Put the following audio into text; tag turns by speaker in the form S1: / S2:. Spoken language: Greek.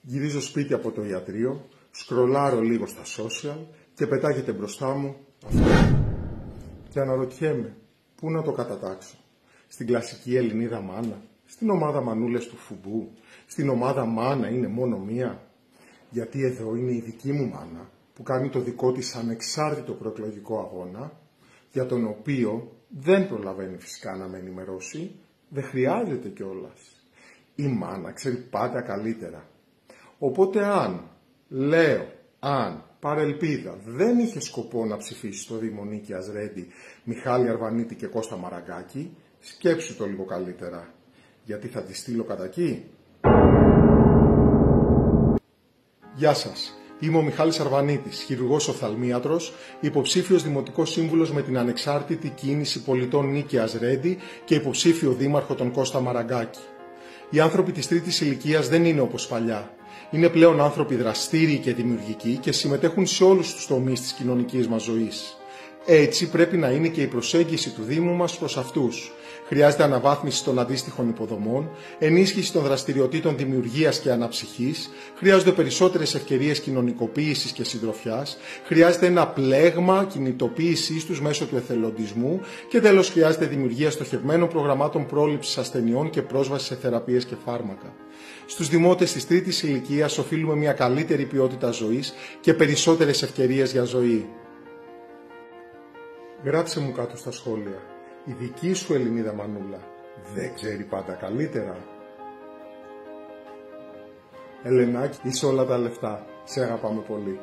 S1: Γυρίζω σπίτι από το ιατρείο, σκρολάρω λίγο στα social και πετάγεται μπροστά μου αυτό. Και αναρωτιέμαι, πού να το κατατάξω? Στην κλασική Ελληνίδα μάνα, στην ομάδα μανούλες του φουμπού, στην ομάδα μάνα είναι μόνο μία? Γιατί εδώ είναι η δική μου μάνα που κάνει το δικό της ανεξάρτητο προεκλογικό αγώνα, για τον οποίο δεν προλαβαίνει φυσικά να με ενημερώσει, δεν χρειάζεται κιόλας. Η μάνα ξέρει πάντα καλύτερα. Οπότε αν παρελπίδα δεν είχε σκοπό να ψηφίσει στο Δήμο Νίκαιας Ρέντι Μιχάλη Αρβανίτη και Κώστα Μαραγκάκη, σκέψου το λίγο καλύτερα, γιατί θα τη στείλω κατά εκεί. Γεια σας, είμαι ο Μιχάλης Αρβανίτης, χειρουργός οφθαλμίατρος, υποψήφιος δημοτικός σύμβουλος με την ανεξάρτητη κίνηση πολιτών Νίκαιας Ρέντι και υποψήφιο δήμαρχο τον Κώστα Μαραγκάκη. Οι άνθρωποι της τρίτης ηλικίας δεν είναι όπως παλιά. Είναι πλέον άνθρωποι δραστήριοι και δημιουργικοί και συμμετέχουν σε όλους τους τομείς της κοινωνικής μας ζωής. Έτσι πρέπει να είναι και η προσέγγιση του Δήμου μας προς αυτούς. Χρειάζεται αναβάθμιση των αντίστοιχων υποδομών, ενίσχυση των δραστηριοτήτων δημιουργίας και αναψυχής, χρειάζονται περισσότερες ευκαιρίες κοινωνικοποίησης και συντροφιάς, χρειάζεται ένα πλέγμα κινητοποίησής τους μέσω του εθελοντισμού και τέλος χρειάζεται δημιουργία στοχευμένων προγραμμάτων πρόληψης ασθενειών και πρόσβαση σε θεραπείες και φάρμακα. Στους δημότες της τρίτης ηλικίας οφείλουμε μια καλύτερη ποιότητα ζωής και περισσότερες ευκαιρίες για ζωή. Γράψε μου κάτω στα σχόλια. Η δική σου Ελληνίδα μανούλα δεν ξέρει πάντα καλύτερα? Ελενάκη, είσαι όλα τα λεφτά. Σε αγαπάμε πολύ.